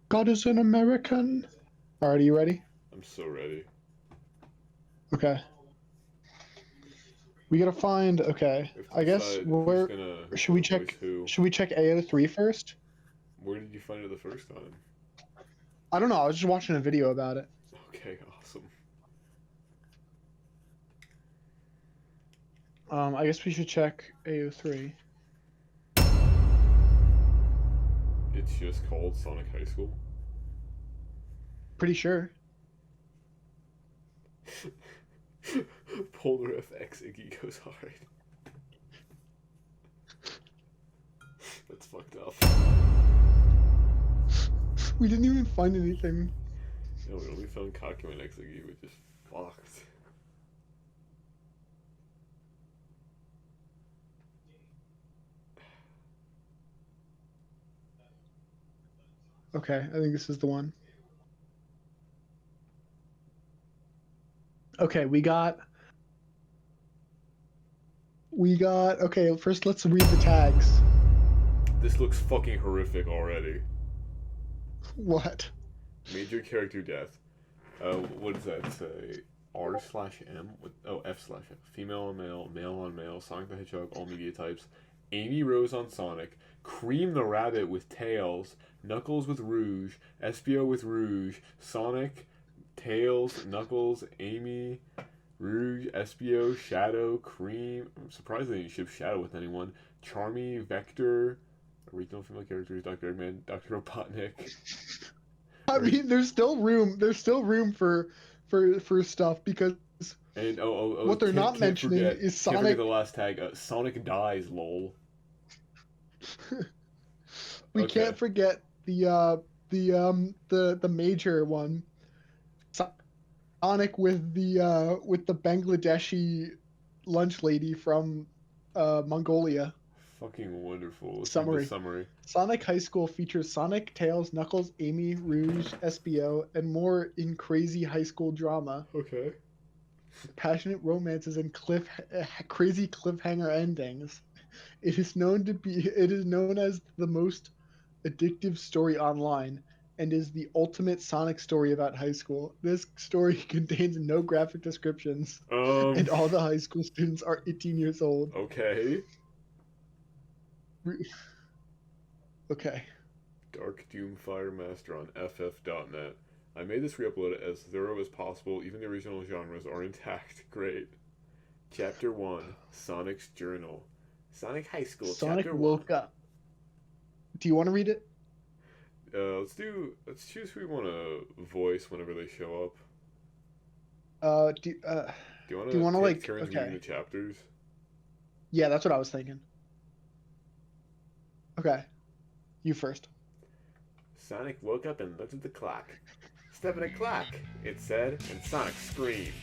God is an American. Alright, are you ready? I'm so ready. Okay. We gotta find. Okay. We have to I guess decide who's where gonna should we voice check? who. Should we check AO3 first? Where did you find it the first time? I don't know. I was just watching a video about it. Okay, awesome. I guess we should check AO3. It's just called Sonic High School. Pretty sure. Polar FX Iggy goes hard. That's fucked up. We didn't even find anything. No, we only found Kakuman X Iggy, which is fucked. Okay, I think this is the one. Okay, we got. Okay, first let's read the tags. This looks fucking horrific already. What? Major character death. What does that say? R/M? F/F. Female on male, male on male, Sonic the Hedgehog, all media types. Amy Rose on Sonic, Cream the Rabbit with Tails, Knuckles with Rouge, Espio with Rouge, Sonic, Tails, Knuckles, Amy, Rouge, Espio, Shadow, Cream. I'm surprised they didn't ship Shadow with anyone. Charmy, Vector, original female characters, Dr. Eggman, Dr. Robotnik. I mean, there's still room. There's still room for stuff because And what they're not mentioning is Can't Sonic. forget the last tag. Sonic dies, lol. We Okay. can't forget the major one. Sonic with the Bangladeshi lunch lady from Mongolia. Fucking wonderful. Let's read Summary. the summary. Sonic High School features Sonic, Tails, Knuckles, Amy, Rouge, SBO, and more in crazy high school drama. Okay. Passionate romances and crazy cliffhanger endings. It is known as the most addictive story online and is the ultimate Sonic story about high school. This story contains no graphic descriptions, and all the high school students are 18 years old. Okay. Okay. Dark Doom Fire Master on FF.net. I made this re-upload as thorough as possible. Even the original genres are intact. Great. Chapter 1. Sonic's Journal. Sonic High School. Sonic Chapter woke 1. up. Do you want to read it? Let's choose who we want to voice whenever they show Do up. you want Do you want to like turns okay? reading the chapters? Yeah, that's what I was thinking. Okay, you first. Sonic woke up and looked at the clock. 7 o'clock, it said, and Sonic screamed.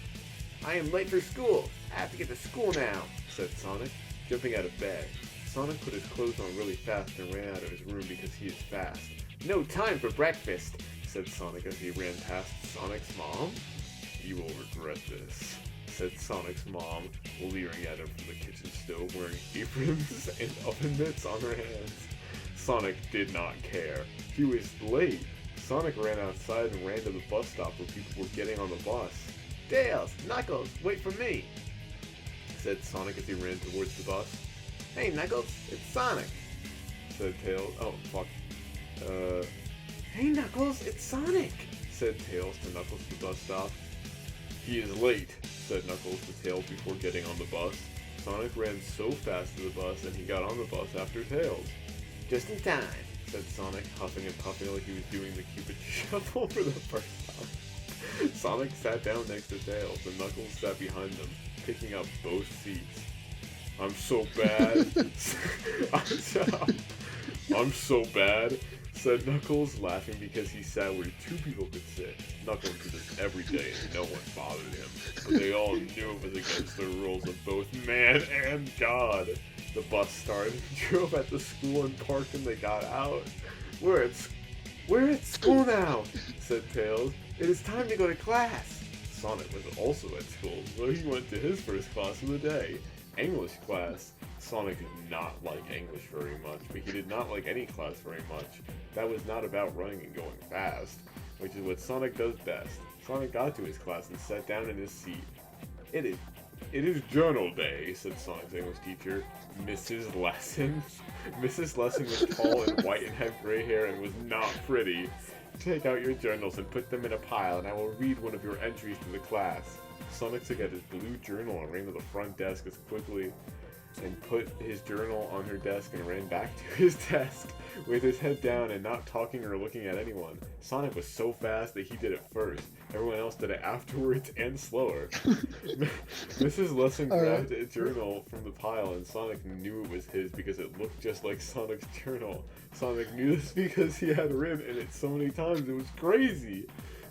I am late for school. I have to get to school now, said Sonic, jumping out of bed. Sonic put his clothes on really fast and ran out of his room because he is fast. No time for breakfast, said Sonic as he ran past Sonic's mom. You will regret this, said Sonic's mom, leering at him from the kitchen stove wearing aprons and oven mitts on her hands. Sonic did not care. He was late. Sonic ran outside and ran to the bus stop where people were getting on the bus. Tails, Knuckles, wait for me, said Sonic as he ran towards the bus. Hey Knuckles, it's Sonic, said Tails. Oh, fuck. Hey Knuckles, it's Sonic, said Tails to Knuckles at the bus stop. He is late, said Knuckles to Tails before getting on the bus. Sonic ran so fast to the bus and he got on the bus after Tails. Just in time, said Sonic, huffing and puffing like he was doing the Cupid shuffle for the first time. Sonic sat down next to Tails and Knuckles sat behind them, picking up both seats. I'm so bad. I'm so bad, said Knuckles, laughing because he sat where two people could sit. Knuckles did this every day and no one bothered him, but they all knew it was against the rules of both man and God. The bus started, drove at the school and parked and they got out. We're at school now, said Tails. It is time to go to class. Sonic was also at school, so he went to his first class of the day. English class. Sonic did not like English very much, but he did not like any class very much. That was not about running and going fast, which is what Sonic does best. Sonic got to his class and sat down in his seat. It is journal day, said Sonic's English teacher, Mrs. Lesson. Mrs. Lesson was tall and white and had gray hair and was not pretty. Take out your journals and put them in a pile, and I will read one of your entries to the class. Sonic took out his blue journal and ran to the front desk as quickly and put his journal on her desk and ran back to his desk with his head down and not talking or looking at anyone. Sonic was so fast that he did it first. Everyone else did it afterwards and slower. Mrs. Lesson grabbed a journal from the pile and Sonic knew it was his because it looked just like Sonic's journal. Sonic knew this because he had written in it so many times, it was crazy.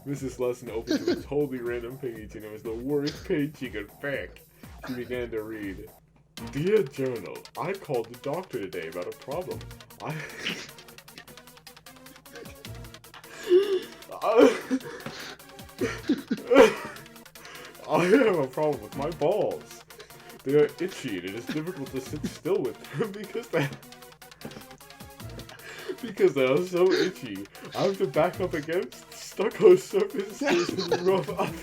Mrs. Lesson opened to a totally random page and it was the worst page she could pick. She began to read. Dear Journal, I called the doctor today about a problem. I have a problem with my balls. They are itchy and it is difficult to sit still with them because they are so itchy. I have to back up against stucco surfaces and rub up.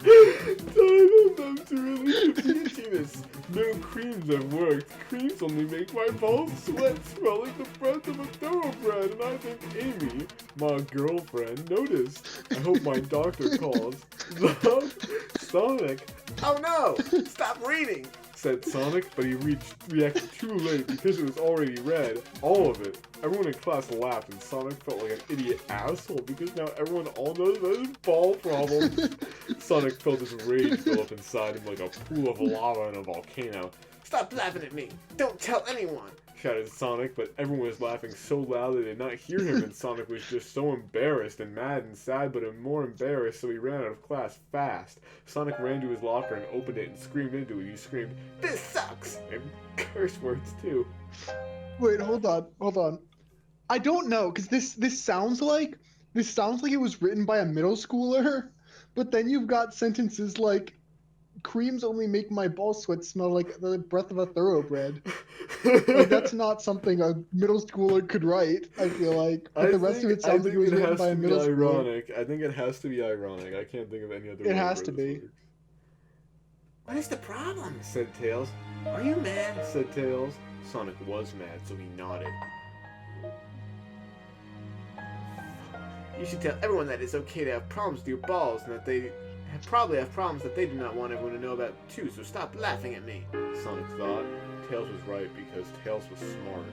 Time them to relieve the itchiness. No creams have worked. Creams only make my balls sweat, smell like the breath of a thoroughbred, and I think Amy, my girlfriend, noticed. I hope my doctor calls. Love, Sonic. Oh no! Stop reading! Said Sonic, but he reacted too late because it was already read. All of it. Everyone in class laughed and Sonic felt like an idiot asshole because now everyone all knows about his ball problem. Sonic felt his rage build up inside him like a pool of lava in a volcano. Stop laughing at me! Don't tell anyone! Shouted Sonic, but everyone was laughing so loud they did not hear him and Sonic was just so embarrassed and mad and sad but more embarrassed so he ran out of class fast. Sonic ran to his locker and opened it and screamed into it. He screamed, "This sucks!" and curse words too. Wait, hold on. I don't know, because this sounds like it was written by a middle schooler, but then you've got sentences like, creams only make my ball sweat smell like the breath of a thoroughbred. Like, that's not something a middle schooler could write, I feel like. But the rest of it sounds like it was written by a middle schooler. I think it has to be ironic. I can't think of any other It way has where to this be. works. What is the problem? Said Tails. Are you mad? Said Tails. Sonic was mad, so he nodded. You should tell everyone that it's okay to have problems with your balls and that they probably have problems that they do not want everyone to know about too, so stop laughing at me. Sonic thought. Tails was right because Tails was smart.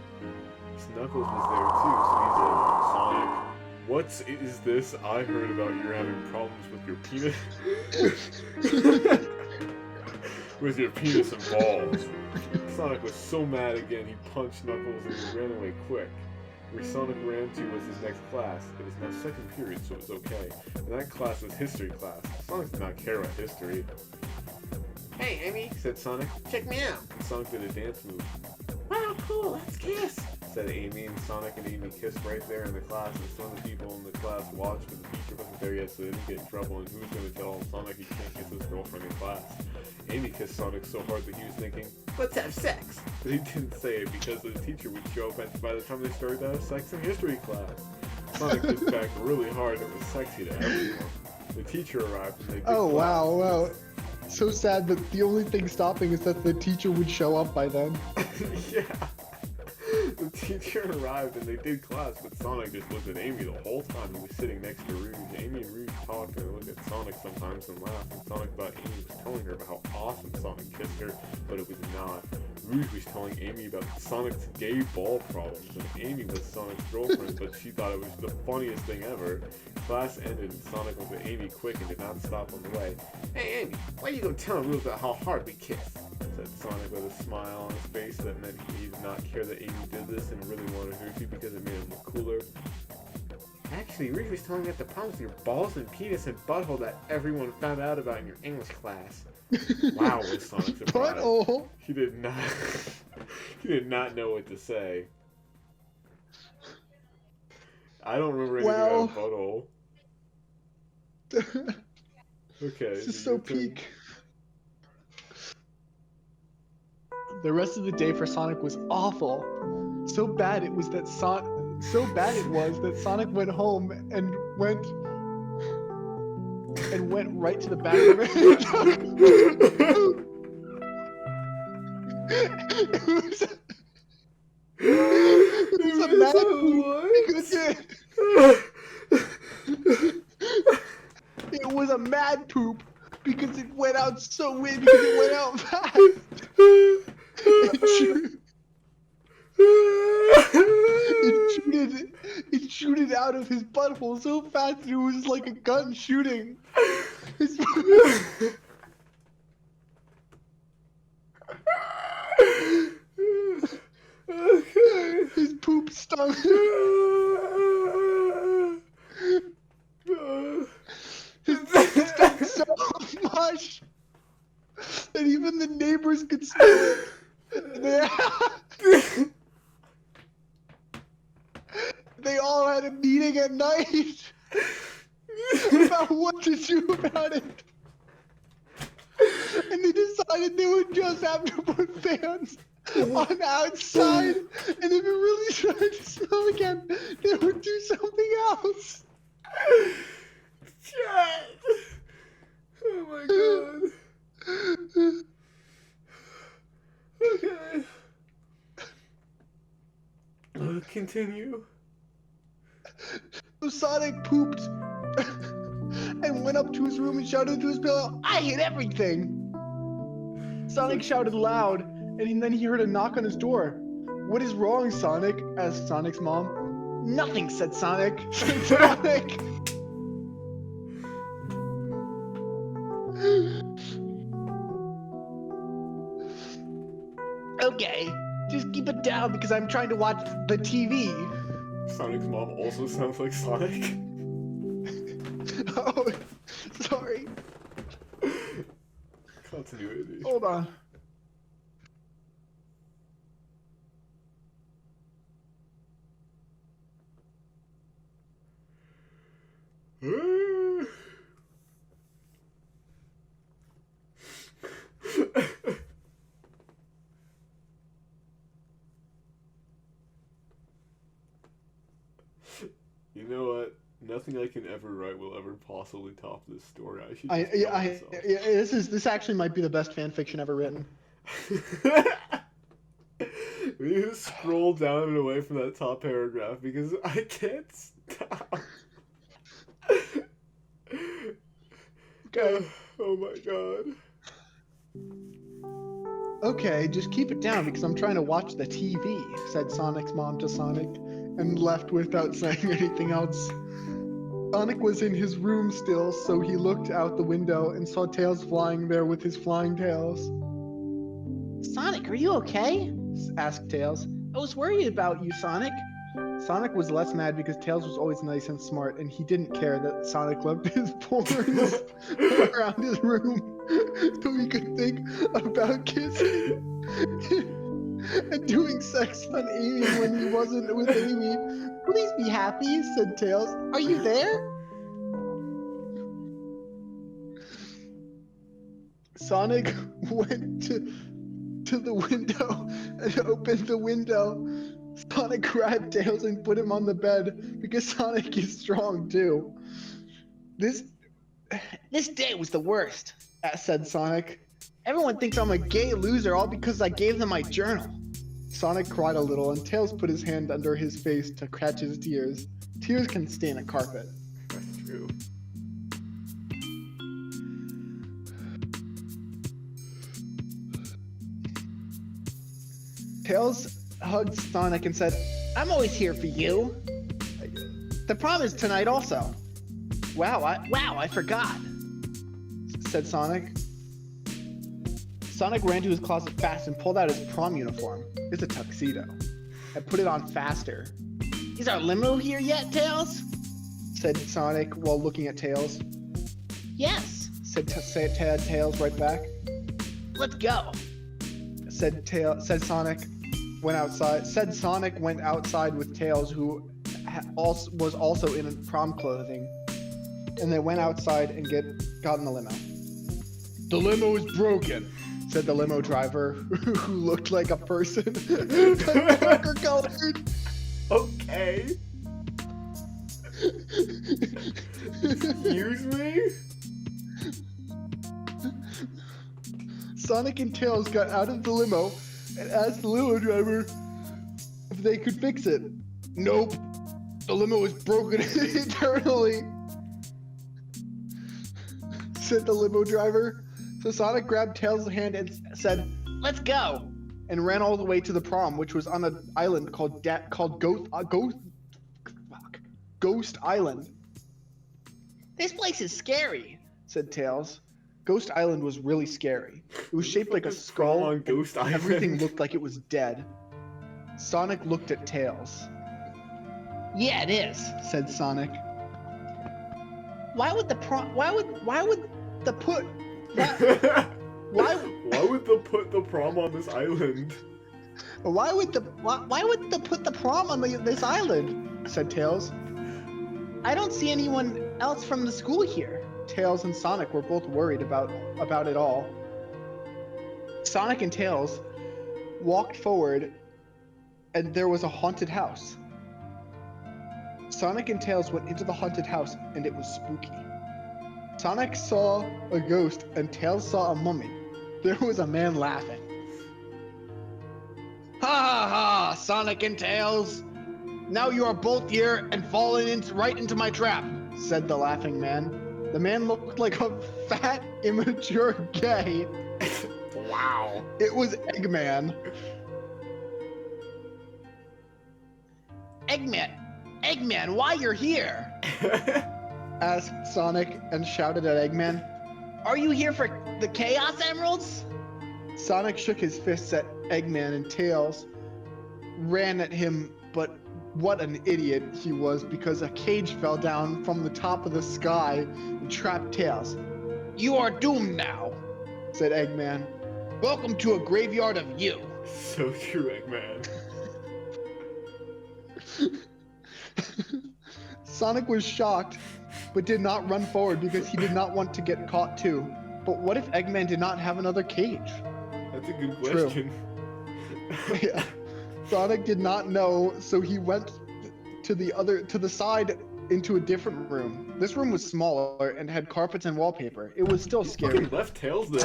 Knuckles was there too, so he said, Sonic, what is this I heard about you're having problems with your penis? With your penis and balls. Sonic was so mad again he punched Knuckles and he ran away quick. Where Sonic ran to was his next class. It was now second period, so it was okay. And that class was history class. Sonic did not care about history. Hey, Amy, said Sonic. Check me out. And Sonic did a dance move. Wow, cool, let's kiss, said Amy, and Sonic and Amy kissed right there in the class, and some of the people in the class watched, but the teacher wasn't there yet, so they didn't get in trouble, and who was going to tell Sonic he can't kiss his girlfriend in class? Amy kissed Sonic so hard that he was thinking, let's have sex! But he didn't say it because the teacher would show up, and by the time they started to have sex in history class. Sonic kissed back really hard, and it was sexy to everyone. The teacher arrived, and they did class. Wow. So sad, but the only thing stopping is that the teacher would show up by then. Yeah. The teacher arrived and they did class, but Sonic just looked at Amy the whole time. He was sitting next to Rouge. Amy and Rouge talked and looked at Sonic sometimes and laughed, and Sonic thought Amy was telling her about how awesome Sonic kissed her, but it was not. Rouge was telling Amy about Sonic's gay ball problems, and Amy was Sonic's girlfriend, but she thought it was the funniest thing ever. Class ended and Sonic looked at Amy quick and did not stop on the way. Hey Amy, why you go telling Rouge about how hard we kiss? Said Sonic with a smile on his face that meant he did not care that Amy did this and really wanted her to because it made him look cooler. Actually, Rouge was telling me about the problems with your balls and penis and butthole that everyone found out about in your English class. Wow, was Sonic surprised. Butthole? He did not know what to say. I don't remember anything about butthole. Okay. This is so peak. The rest of the day for Sonic was awful. So bad it was that Sonic went home and went right to the bathroom and took it was a mad poop it was a mad poop because it went out because it went out fast. It shooted out of his butthole so fast that it was like a gun shooting. His poop stung. His poop stunk so much that even the neighbors could smell it. They all had a meeting at night about what to do about it. And they decided they would just have to put fans on outside, and if it really started to smell again, they would do something else. Shit! Oh my god. Okay. Continue. So Sonic pooped and went up to his room and shouted into his pillow, "I hate everything!" Sonic shouted loud, and then he heard a knock on his door. "What is wrong, Sonic?" asked Sonic's mom. "Nothing," said Sonic. Sonic. Okay, just keep it down because I'm trying to watch the TV. Sonic's mom also sounds like Sonic. Oh, sorry. Continuity. Hold on. You know what? Nothing I can ever write will ever possibly top this story. I should. This actually might be the best fan fiction ever written. We need to scroll down and away from that top paragraph because I can't stop. Okay. Oh my god. Okay, just keep it down because I'm trying to watch the TV, said Sonic's mom to Sonic, and left without saying anything else. Sonic was in his room still, so he looked out the window and saw Tails flying there with his flying tails. "Sonic, are you okay?" asked Tails. "I was worried about you, Sonic." Sonic was less mad because Tails was always nice and smart, and he didn't care that Sonic left his porns around his room so he could think about kissing and doing sex on Amy when he wasn't with Amy. "Please be happy," said Tails. "Are you there?" Sonic went to the window and opened the window. Sonic grabbed Tails and put him on the bed because Sonic is strong too. This day was the worst, said Sonic. "Everyone thinks I'm a gay loser all because I gave them my journal." Sonic cried a little and Tails put his hand under his face to catch his tears. Tears can stain a carpet. That's true. Tails hugged Sonic and said, "I'm always here for you. The prom is tonight also." Wow, I forgot, said Sonic. Sonic ran to his closet fast and pulled out his prom uniform. It's a tuxedo. And put it on faster. "Is our limo here yet, Tails?" said Sonic while looking at Tails. "Yes," said Tails right back. "Let's go," said Sonic. Sonic went outside with Tails, who was also in prom clothing, and they went outside and got in the limo. "The limo is broken," said the limo driver, who looked like a person, but darker colored. Okay. Excuse me? Sonic and Tails got out of the limo and asked the limo driver if they could fix it. Nope. The limo is broken internally, said the limo driver. So Sonic grabbed Tails' hand and said, "Let's go," and ran all the way to the prom, which was on an island called Ghost Island. "This place is scary," said Tails. Ghost Island was really scary. It was shaped like a skull, on Ghost and Island. everything looked like it was dead. Sonic looked at Tails. "Yeah, it is," said Sonic. Why would the prom on this island? Why would they put the prom on this island? Said Tails. I don't see anyone else from the school here. Tails and Sonic were both worried about it all. Sonic and Tails walked forward, and there was a haunted house. Sonic and Tails went into the haunted house, and it was spooky. Sonic saw a ghost, and Tails saw a mummy. There was a man laughing. Ha ha ha, Sonic and Tails! Now you are both here and fallen right into my trap, said the laughing man. The man looked like a fat, immature gay. Wow. It was Eggman. Eggman, why you're here? Asked Sonic and shouted at Eggman. Are you here for the Chaos Emeralds? Sonic shook his fists at Eggman, and Tails ran at him, but what an idiot he was, because a cage fell down from the top of the sky and trapped Tails. You are doomed now, said Eggman. Welcome to a graveyard of you. So true, Eggman. Sonic was shocked, but did not run forward because he did not want to get caught too. But what if Eggman did not have another cage? That's a good question. Yeah. Sonic did not know, so he went to the side into a different room. This room was smaller and had carpets and wallpaper. It was still scary. Left Tails there.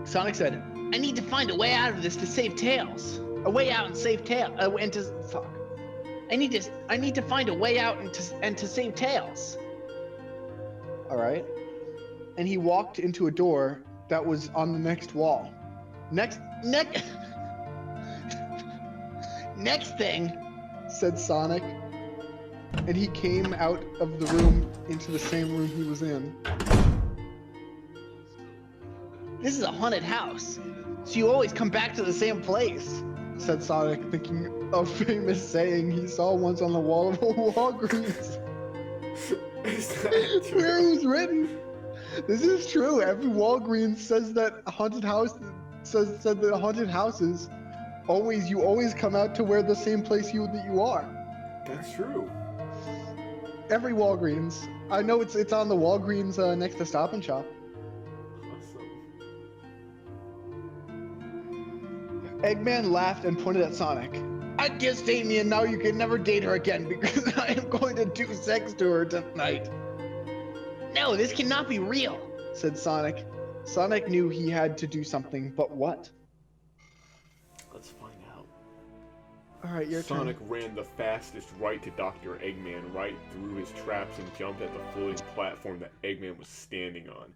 Sonic said, I need to find a way out of this to save Tails. A way out and save Tails. I need to find a way out and to save Tails. All right. And he walked into a door that was on the next wall. Next thing, said Sonic. And he came out of the room into the same room he was in. This is a haunted house, so you always come back to the same place, said Sonic, thinking of a famous saying he saw once on the wall of a Walgreens. Is that true? Where it was written. This is true. Every Walgreens says that haunted house said that haunted houses you always come out to where the same place that you are. That's true. Every Walgreens. I know it's on the Walgreens next to Stop and Shop. Eggman laughed and pointed at Sonic. I kissed Amy and now you can never date her again because I am going to do sex to her tonight. No, this cannot be real, said Sonic. Sonic knew he had to do something, but what? Let's find out. Alright, your turn. Sonic ran the fastest right to Dr. Eggman, right through his traps, and jumped at the floating platform that Eggman was standing on.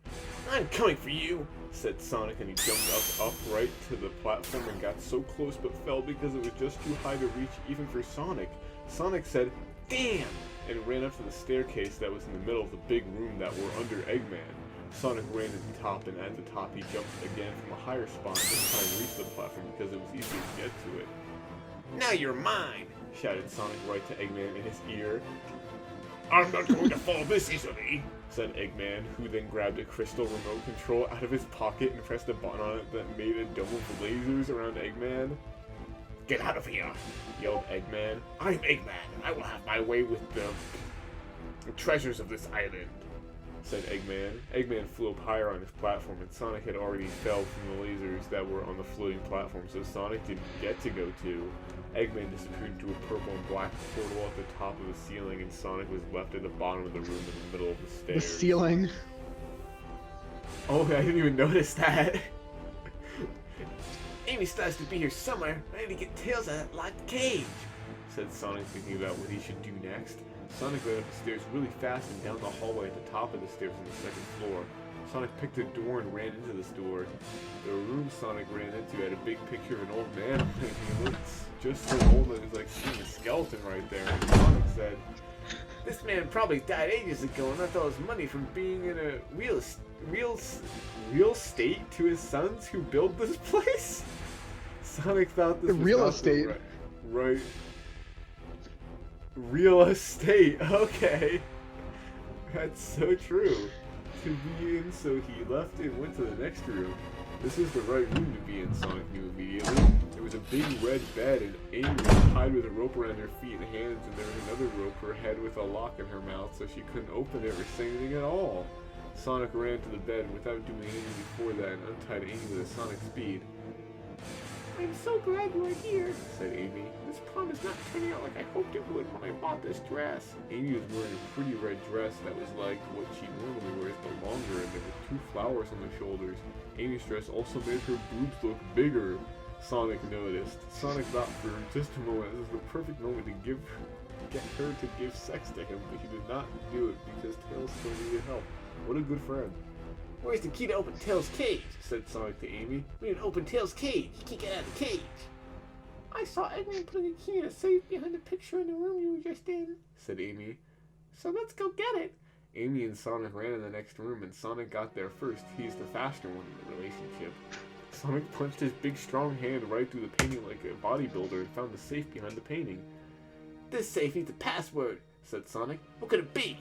I'm coming for you, said Sonic, and he jumped up right to the platform and got so close but fell because it was just too high to reach even for Sonic. Sonic said, damn, and ran up to the staircase that was in the middle of the big room that were under Eggman. Sonic ran to the top, and at the top he jumped again from a higher spot and this time reached the platform because it was easier to get to it. Now you're mine, shouted Sonic right to Eggman in his ear. I'm not going to fall this easily, said Eggman, who then grabbed a crystal remote control out of his pocket and pressed a button on it that made a dome of lasers around Eggman. Get out of here, yelled Eggman. I'm Eggman, and I will have my way with the treasures of this island. said Eggman. Eggman flew up higher on his platform, and Sonic had already fell from the lasers that were on the floating platform, so Sonic didn't get to go to. Eggman disappeared into a purple and black portal at the top of the ceiling, and Sonic was left at the bottom of the room in the middle of the stairs. The ceiling. Oh, I didn't even notice that. Amy starts to be here somewhere. I need to get Tails out of that locked cage, said Sonic, thinking about what he should do next. Sonic ran up the stairs really fast and down the hallway at the top of the stairs on the second floor. Sonic picked a door and ran into this door. The room Sonic ran into had a big picture of an old man. He looked just so old that it was like seeing a skeleton right there. And Sonic said, "This man probably died ages ago and left all his money from being in a real estate to his sons who built this place." Sonic thought this was real not estate. Right. Real estate. Okay. That's so true. To be in, so he left and went to the next room. This is the right room to be in, Sonic knew immediately. There was a big red bed, and Amy was tied with a rope around her feet and hands, and there was another rope her head with a lock in her mouth, so she couldn't open it or say anything at all. Sonic ran to the bed without doing anything before that and untied Amy with a sonic speed. "I'm so glad you are here," said Amy. "This prom is not turning out like I hoped it would when I bought this dress." Amy was wearing a pretty red dress that was like what she normally wears but longer, and there were 2 flowers on the shoulders. Amy's dress also made her boobs look bigger. Sonic noticed. Sonic thought for just a moment this was the perfect moment to get her to give sex to him, but he did not do it because Tails still needed help. What a good friend. "Where's the key to open Tails' cage?" said Sonic to Amy. "We need to open Tails' cage. He can't get out of the cage." "I saw Eggman putting a key in a safe behind the picture in the room you were just in," said Amy. "So let's go get it." Amy and Sonic ran in the next room, and Sonic got there first. He's the faster one in the relationship. Sonic punched his big strong hand right through the painting like a bodybuilder and found the safe behind the painting. "This safe needs a password," said Sonic. "What could it be?"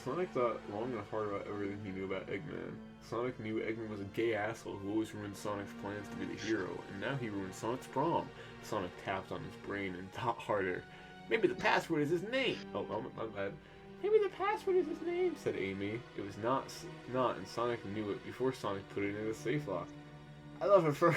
Sonic thought long and hard about everything he knew about Eggman. Sonic knew Eggman was a gay asshole who always ruined Sonic's plans to be the hero, and now he ruined Sonic's prom. Sonic tapped on his brain and thought harder. "Maybe the password is his name." "Oh, my bad." "Maybe the password is his name," said Amy. It was not, and Sonic knew it before Sonic put it in the safe lock. "I love her for..."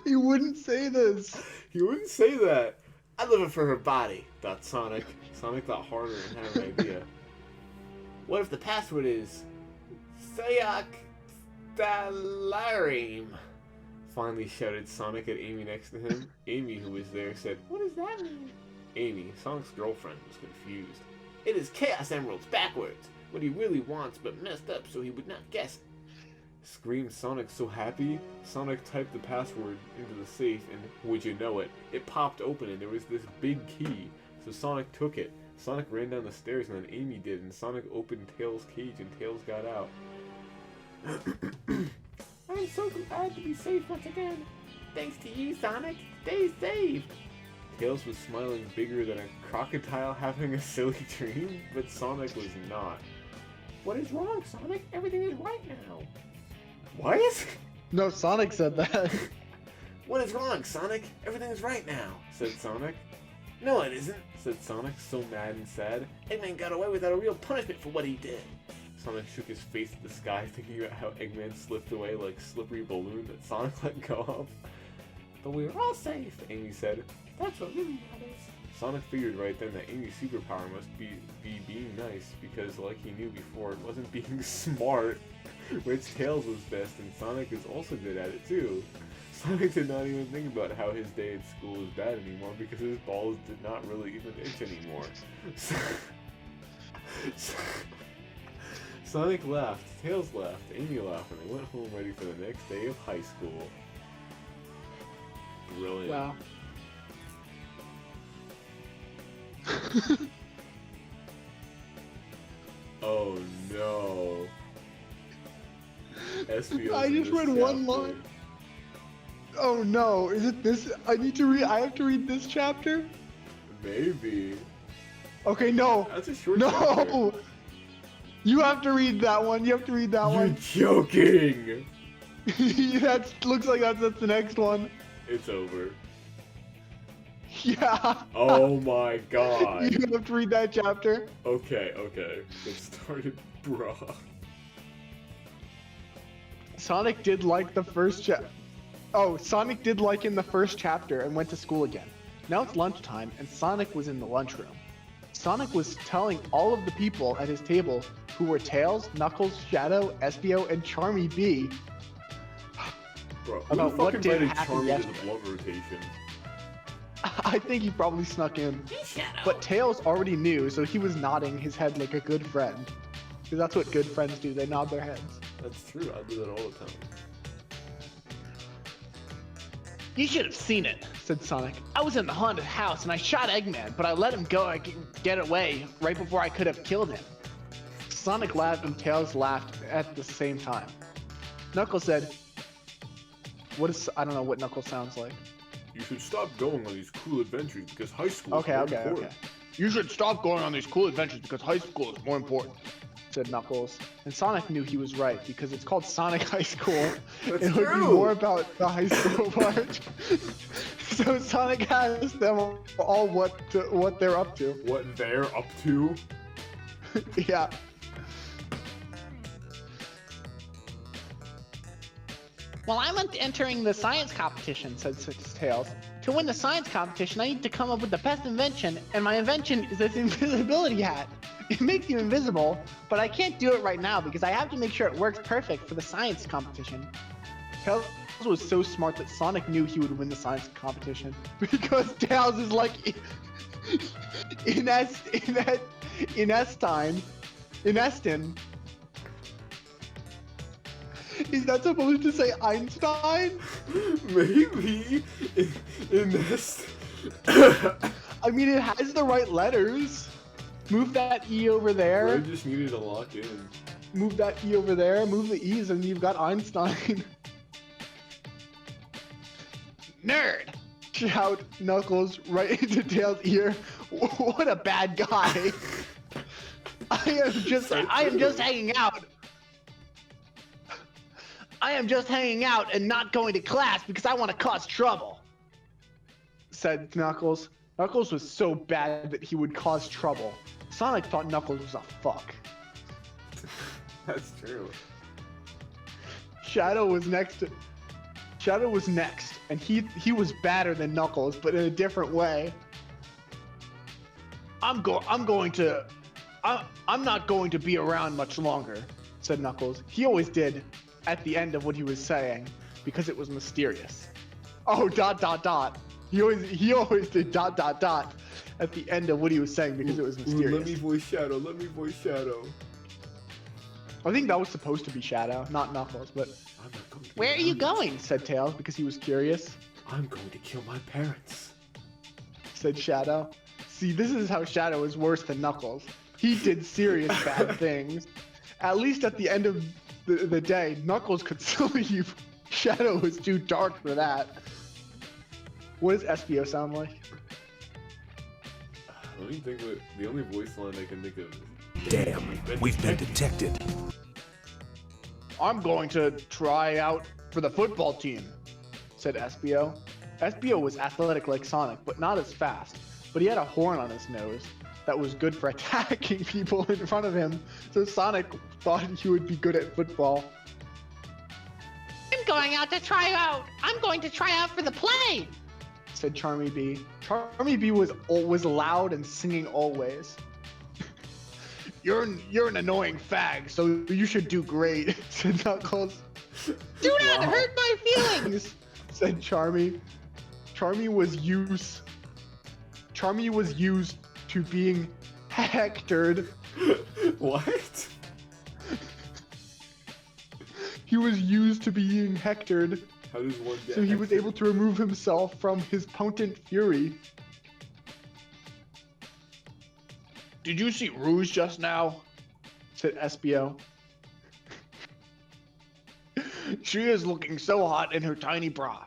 You wouldn't say this. You wouldn't say that. "I love her for her body," thought Sonic. Sonic thought harder and had an idea. "What if the password is Sayakdalarim?" finally shouted Sonic at Amy next to him. Amy, who was there, said, "What does that mean?" Amy, Sonic's girlfriend, was confused. "It is Chaos Emeralds backwards. What he really wants, but messed up so he would not guess it," screamed Sonic, so happy. Sonic typed the password into the safe, and would you know it, it popped open and there was this big key. So Sonic took it. Sonic ran down the stairs and then Amy did, and Sonic opened Tails' cage and Tails got out. "I'm so glad to be safe once again. Thanks to you, Sonic. Stay safe." Tails was smiling bigger than a crocodile having a silly dream, but Sonic was not. "What is wrong, Sonic? Everything is right now." "What?" No, Sonic said that. "What is wrong, Sonic? Everything is right now," said Sonic. "No, it isn't," said Sonic, so mad and sad. "Eggman got away without a real punishment for what he did." Sonic shook his face at the sky, thinking about how Eggman slipped away like a slippery balloon that Sonic let go of. "But we are all safe," Amy said. "That's what really matters." Sonic figured right then that Amy's superpower must be being nice, because like he knew before, it wasn't being smart, which Tails was best, and Sonic is also good at it too. Sonic did not even think about how his day at school was bad anymore, because his balls did not really even itch anymore. Sonic laughed, Tails laughed, Amy laughed, and they went home ready for the next day of high school. Brilliant. Wow. Oh no. I just read one line. Oh no, is it this? I have to read this chapter? Maybe. Okay, no. That's a short No! chapter. You have to read that one. You have to read that You're one. joking! That looks like that's the next one. It's over. Yeah. Oh my god. You have to read that chapter. Okay. It started, bruh. Sonic did like the first chapter. Oh, Sonic did like in the first chapter and went to school again. Now it's lunchtime and Sonic was in the lunchroom. Sonic was telling all of the people at his table, who were Tails, Knuckles, Shadow, Espio, and Charmy B, Bro, about what did happen Charmy yesterday. to the blood rotation? I think he probably snuck in. But Tails already knew, so he was nodding his head like a good friend. Because that's what good friends do, they nod their heads. That's true, I do that all the time. You should have seen it, said Sonic. I was in the haunted house and I shot Eggman, but I let him go and get away right before I could have killed him. Sonic laughed and Tails laughed at the same time. Knuckles said, I don't know what Knuckles sounds like. You should stop going on these cool adventures because high school is Okay. important. You should stop going on these cool adventures because high school is more important, said Knuckles. And Sonic knew he was right because it's called Sonic High School. That's It would be true. more about the high school part. So Sonic asked them all what they're up to. What they're up to? Yeah. Well, I'm entering the science competition, said Tails. To win the science competition, I need to come up with the best invention, and my invention is this invisibility hat. It makes you invisible, but I can't do it right now because I have to make sure it works perfect for the science competition. Tails was so smart that Sonic knew he would win the science competition because Tails is like in Estin. Is that supposed to say Einstein? Maybe in this. I mean, it has the right letters. Move that E over I there. just needed to lock in. Move that E over there. Move the E's, and you've got Einstein. Nerd! Shout Knuckles right into Tails' ear. What a bad guy! I am just hanging out. I am just hanging out and not going to class because I want to cause trouble, said Knuckles. Knuckles was so bad that he would cause trouble. Sonic thought Knuckles was a fuck. That's true. Shadow was next, and he was badder than Knuckles, but in a different way. I'm not going to be around much longer, said Knuckles. He always did at the end of what he was saying because it was mysterious. Oh, ... He always did ... at the end of what he was saying because it was mysterious. Let me voice Shadow. I think that was supposed to be Shadow, not Knuckles, but... I'm not going to Where are you going? Said Tails because he was curious. I'm going to kill my parents. Said Shadow. See, this is how Shadow is worse than Knuckles. He did serious bad things. At least at the end of the day, Knuckles could still leave. Shadow was too dark for that. What does Espio sound like? Let me think what the only voice line I can think of is... Damn, we've been detected. I'm going to try out for the football team, said Espio. Espio was athletic like Sonic, but not as fast. But he had a horn on his nose that was good for attacking people in front of him, so Sonic thought he would be good at football. I'm going to try out for the play, said Charmy B. Charmy B was loud and singing always. You're an annoying fag, so you should do great, said Knuckles. Do not hurt my feelings, said Charmy. Charmy was used to being hectored. What? He was used to being hectored, How does one get so he was hectored? able to remove himself from his potent fury. Did you see Rouge just now? Said Espio. She is looking so hot in her tiny bra.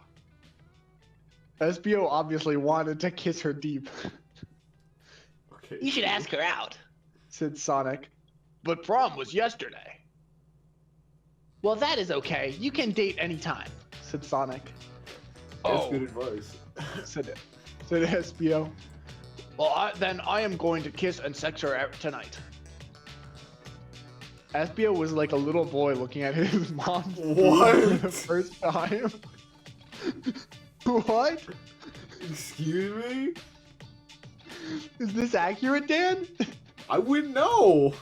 Espio obviously wanted to kiss her deep. Okay. You should ask her out. Said Sonic. But prom was yesterday. Well, that is okay. You can date anytime, said Sonic. That's good advice. said SBO. Well, then I am going to kiss and sex her tonight. SBO was like a little boy looking at his mom's boobs What? for the first time. What? Excuse me? Is this accurate, Dan? I wouldn't know.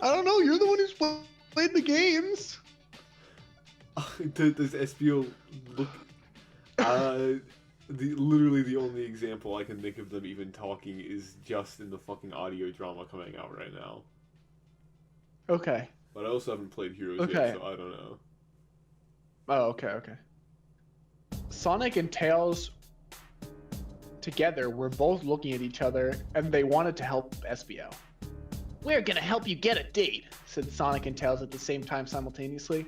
I don't know. You're the one who's played the games. Does SBO look? Literally the only example I can think of them even talking is just in the fucking audio drama coming out right now. Okay. But I also haven't played Heroes Okay. yet, so I don't know. Oh, okay. Sonic and Tails together were both looking at each other, and they wanted to help SBO. We're gonna help you get a date. Said Sonic and Tails at the same time simultaneously.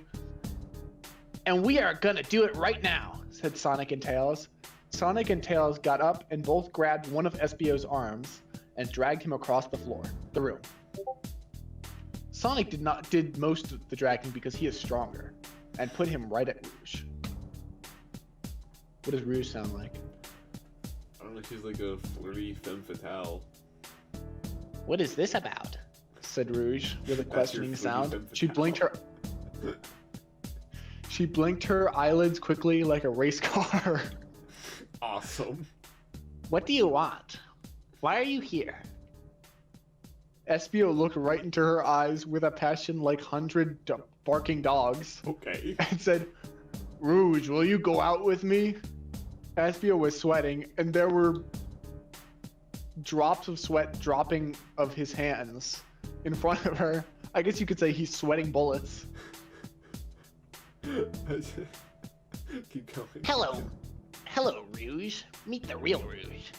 And we are gonna do it right now. Said Sonic and Tails. Sonic and Tails got up and both grabbed one of SBO's arms and dragged him across the room. Sonic did most of the dragging because he is stronger, and put him right at Rouge. What does Rouge sound like? I don't know, she's like a flirty femme fatale. What is this about? Said Rouge with a That's questioning your sound. femme She fatale. blinked her. She blinked her eyelids quickly like a race car. Awesome. What do you want? Why are you here? SBO looked right into her eyes with a passion like 100 barking dogs Okay. and said, "Rouge, will you go out with me?" SBO was sweating, and there were drops of sweat dropping of his hands in front of her. I guess you could say he's sweating bullets. Keep going. Hello, Rouge. Meet the real Rouge.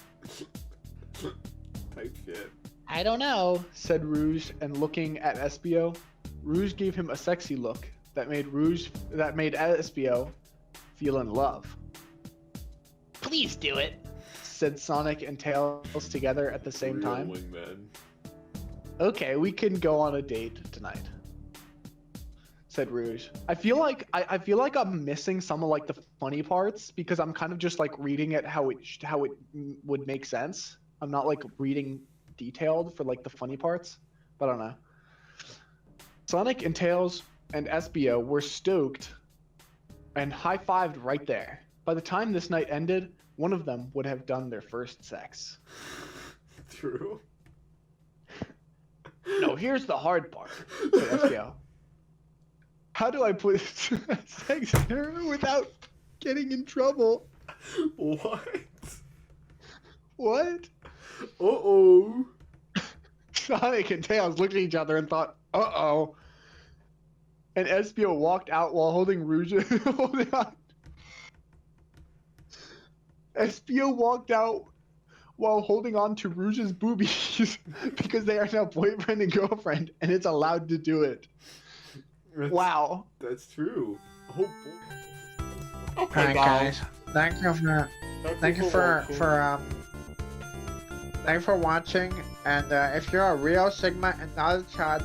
Type shit. I don't know. Said Rouge, and looking at SBO, Rouge gave him a sexy look that made SBO feel in love. Please do it. Said Sonic and Tails together at the same Real time. wingman. Okay, we can go on a date tonight. Said Rouge. I feel like I'm missing some of like the funny parts because I'm kind of just like reading it how it would make sense. I'm not like reading detailed for like the funny parts, but I don't know. Sonic and Tails and SBO were stoked and high-fived right there. By the time this night ended, one of them would have done their first sex. True. No, here's the hard part. Said SBO. How do I put sex in her without getting in trouble? What? What? Uh-oh. Sonic and Tails looked at each other and thought, "Uh-oh." And SBO walked out while holding Rouge. SBO walked out while holding on to Rouge's boobies because they are now boyfriend and girlfriend, and it's allowed to do it. Wow. That's true. Oh boy. Okay, Alright guys, thank you for watching, and if you're a real Sigma and not a Chad,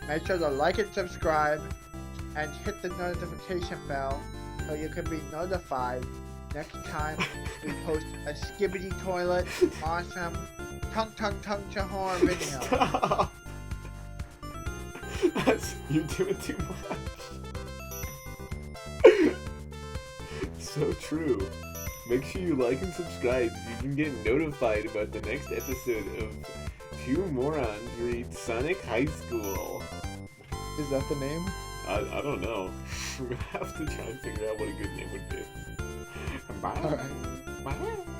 make sure to like and subscribe and hit the notification bell so you can be notified next time we post a skibbity toilet awesome tongue chahor video. Stop. You're doing too much. So true. Make sure you like and subscribe so you can get notified about the next episode of Two Morons Read Sonic High School. Is that the name? I don't know. We're gonna have to try and figure out what a good name would be. Bye. Alright. Bye.